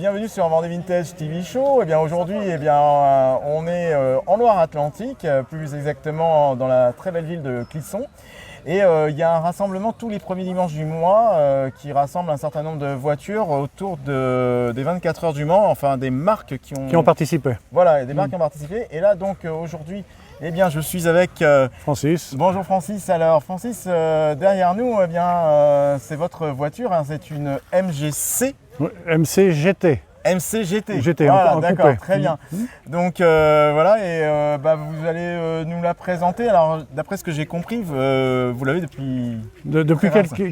bienvenue sur Vendée Vintage TV Show. Eh bien aujourd'hui, on est en Loire-Atlantique, plus exactement dans la très belle ville de Clisson. Et il y a un rassemblement tous les premiers dimanches du mois qui rassemble un certain nombre de voitures autour des 24 heures du Mans, enfin des marques qui ont participé. Voilà, des marques qui ont participé. Et là donc aujourd'hui, eh bien, je suis avec Francis. Bonjour Francis. Alors Francis, derrière nous, c'est votre voiture, hein, c'est une MGC. MC GT. MC GT. GT, voilà, en d'accord, coupé. très bien. Donc voilà, et vous allez nous la présenter. Alors d'après ce que j'ai compris, vous l'avez depuis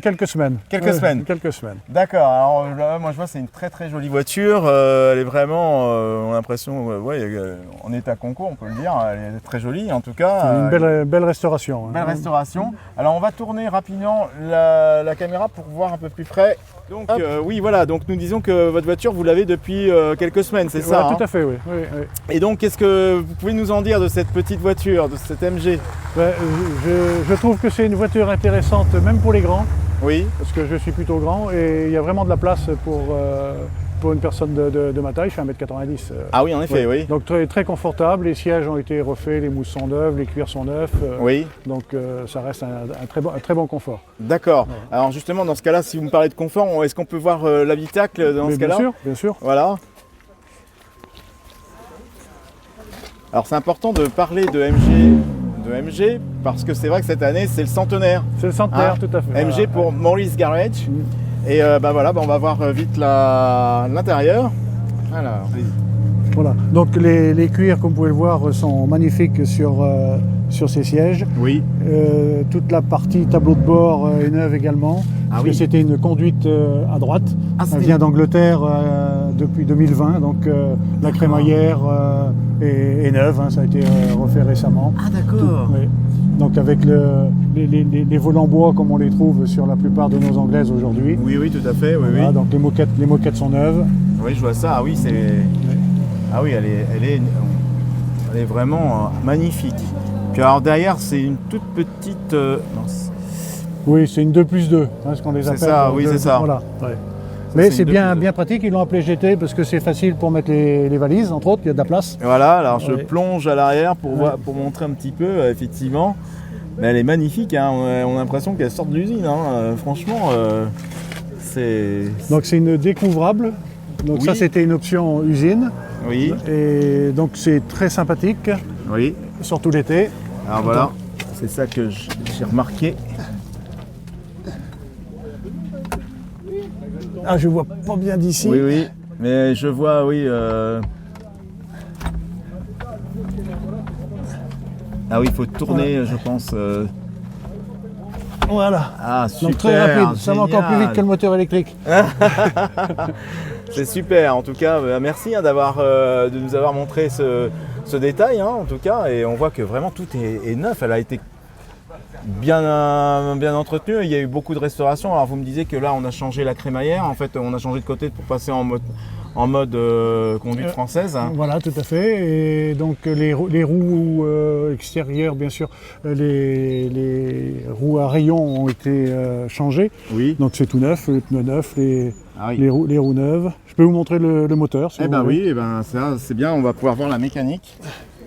quelques semaines. Quelques semaines. Quelques semaines. D'accord. Alors là, moi je vois c'est une très très jolie voiture. Elle est vraiment, on a l'impression, en état concours, on peut le dire. Elle est très jolie en tout cas. Une belle restauration. Belle restauration. Alors on va tourner rapidement la caméra pour voir un peu plus près. Donc oui, voilà. Donc nous disons que votre voiture, vous l'avez depuis quelques semaines, c'est ça, tout à fait, oui. Et donc, qu'est-ce que vous pouvez nous en dire de cette petite voiture, de cette MG? Je trouve que c'est une voiture intéressante, même pour les grands. Oui. Parce que je suis plutôt grand et il y a vraiment de la place pour une personne de ma taille. Je fais 1m90. Ah oui, en effet, oui. Donc très, très confortable. Les sièges ont été refaits, les mousses sont neuves, les cuirs sont neufs. Oui. Donc ça reste un très bon confort. D'accord. Ouais. Alors justement, dans ce cas-là, si vous me parlez de confort, est-ce qu'on peut voir l'habitacle dans ce cas-là? Bien sûr. Voilà. Alors c'est important de parler de MG parce que c'est vrai que cette année, c'est le centenaire. C'est le centenaire, tout à fait. MG pour Maurice Garage. Et on va voir vite l'intérieur. Alors, voilà. Donc les cuirs, comme vous pouvez le voir, sont magnifiques sur ces sièges. Oui. Toute la partie tableau de bord est neuve également. Parce que c'était une conduite à droite. Elle vient d'Angleterre depuis 2020. Donc la crémaillère est neuve. Hein, ça a été refait récemment. Ah d'accord. Oui. Donc avec les volants bois comme on les trouve sur la plupart de nos anglaises aujourd'hui. Oui, tout à fait. Oui, voilà, oui. Donc les moquettes sont neuves. Oui, je vois ça. Ah oui, c'est. Ah oui, elle est vraiment magnifique. Puis alors derrière, c'est une toute petite. Oui, c'est une 2+2, hein, ce qu'on les appelle. C'est ça, oui, c'est ça. Voilà. Ouais. Ça, mais c'est bien pratique, ils l'ont appelé GT parce que c'est facile pour mettre les valises, entre autres, il y a de la place. Voilà, alors je plonge à l'arrière pour montrer un petit peu, effectivement. Mais elle est magnifique, hein. On a l'impression qu'elle sort de l'usine. Hein. Franchement, c'est... Donc c'est une découvrable. Donc ça, c'était une option usine. Oui. Et donc c'est très sympathique. Oui. Surtout l'été. Alors voilà, c'est ça que j'ai remarqué. Ah, je vois pas bien d'ici. Oui, mais je vois, oui. Ah oui, il faut tourner, je pense. Voilà. Ah, super. Donc très rapide, génial. ça va encore plus vite que le moteur électrique. C'est super, en tout cas, merci de nous avoir montré ce détail, hein, en tout cas, et on voit que vraiment tout est neuf. Elle a été bien entretenu, il y a eu beaucoup de restauration. Alors vous me disiez que là on a changé la crémaillère, en fait on a changé de côté pour passer en mode conduite française. Voilà, tout à fait. Et donc les roues extérieures, bien sûr, les roues à rayons ont été changées. Oui. Donc c'est tout neuf, les pneus neufs, les roues neuves. Je peux vous montrer le moteur si vous voulez. Ça c'est bien, on va pouvoir voir la mécanique.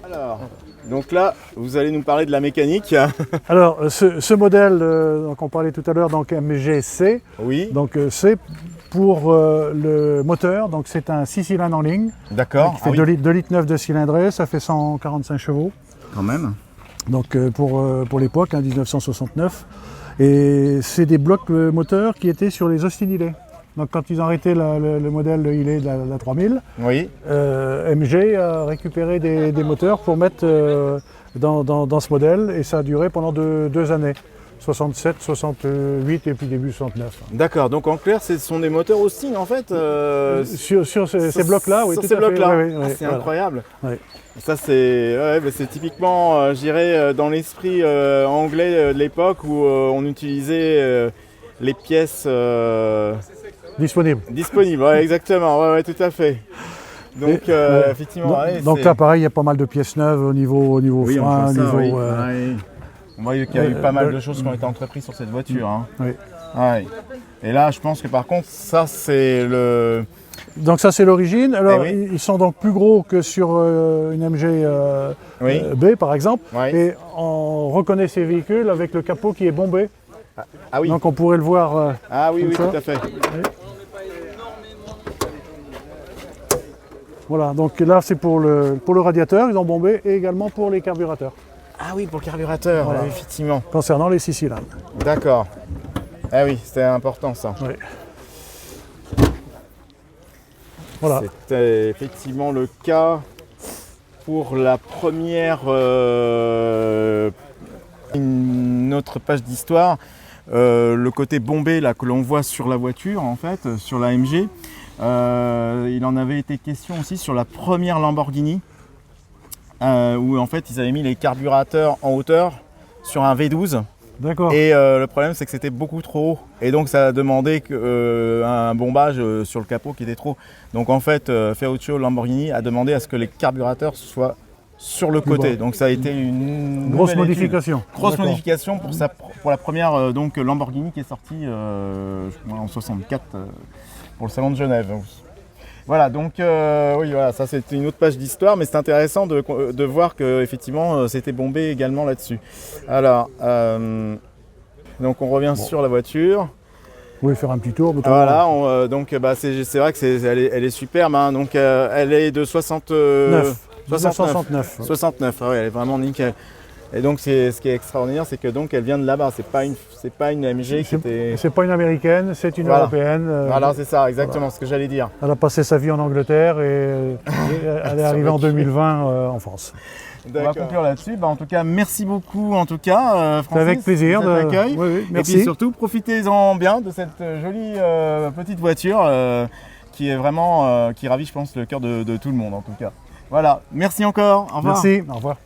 Alors, donc là, vous allez nous parler de la mécanique. Alors, ce modèle, donc on parlait tout à l'heure, donc MGC. Oui. Donc c'est pour le moteur, donc c'est un 6 cylindres en ligne. D'accord. Qui fait 2 litres 9 de cylindrée, ça fait 145 chevaux. Quand même. Donc pour l'époque, 1969. Et c'est des blocs moteurs qui étaient sur les Austin Hillet. Donc quand ils ont arrêté le modèle Hillet de la 3000, oui. MG a récupéré des moteurs pour mettre dans ce modèle et ça a duré pendant deux années. 67, 68 et puis début 69. D'accord, donc en clair, ce sont des moteurs Austin en fait Sur ces blocs-là, oui. Sur ces blocs-là, c'est voilà. Incroyable. Oui. Ça, c'est typiquement, je dirais, dans l'esprit anglais de l'époque où on utilisait les pièces disponibles. Ouais, exactement, ouais, tout à fait. Donc, effectivement. Donc là, pareil, il y a pas mal de pièces neuves au niveau frein, On voit qu'il y a eu pas mal de choses qui ont été entreprises sur cette voiture. Hein. Oui. Ouais. Et là, je pense que par contre, ça, c'est Donc ça c'est l'origine. Alors oui. ils sont donc plus gros que sur une MG Oui. B par exemple. Oui. Et on reconnaît ces véhicules avec le capot qui est bombé. Ah oui. Donc on pourrait le voir. Ah oui, comme oui, ça. tout à fait. Oui. Voilà, donc là c'est pour le radiateur, ils ont bombé, et également pour les carburateurs, Ah oui, pour le carburateur, Voilà. effectivement. concernant les 6 cylindres. D'accord. Ah oui, c'était important ça. Oui. Voilà. C'était effectivement le cas pour la première, une autre page d'histoire, le côté bombé là, que l'on voit sur la voiture en fait, sur la MG. Il en avait été question aussi sur la première Lamborghini, où en fait ils avaient mis les carburateurs en hauteur sur un V12. D'accord. Et le problème c'est que c'était beaucoup trop haut et donc ça a demandé un bombage sur le capot qui était trop. Donc en fait Ferruccio Lamborghini a demandé à ce que les carburateurs soient sur le côté. Bon. Donc ça a été une Grosse nouvelle modification. étude. Grosse D'accord. modification pour la première donc Lamborghini qui est sortie en 64 pour le salon de Genève. Voilà, donc oui, voilà, ça c'était une autre page d'histoire, mais c'est intéressant de voir que effectivement c'était bombé également là-dessus. Alors, donc on revient sur la voiture. Vous pouvez faire un petit tour. Voilà, donc c'est vrai que elle est superbe. Hein, donc elle est de 69. 69, ah ouais, elle est vraiment nickel. Et donc ce qui est extraordinaire, c'est que donc elle vient de là-bas. C'est pas une AMG qui était. C'est pas une américaine, c'est une européenne. Voilà, c'est ça, exactement ce que j'allais dire. Elle a passé sa vie en Angleterre et elle est arrivée en 2020 en France. On va conclure là-dessus. En tout cas, merci beaucoup Francis. Avec plaisir de cet accueil. Oui, oui, merci. Et puis surtout, profitez-en bien de cette jolie petite voiture qui est vraiment qui ravit, je pense, le cœur de tout le monde en tout cas. Voilà, merci encore. Au revoir. Merci, au revoir.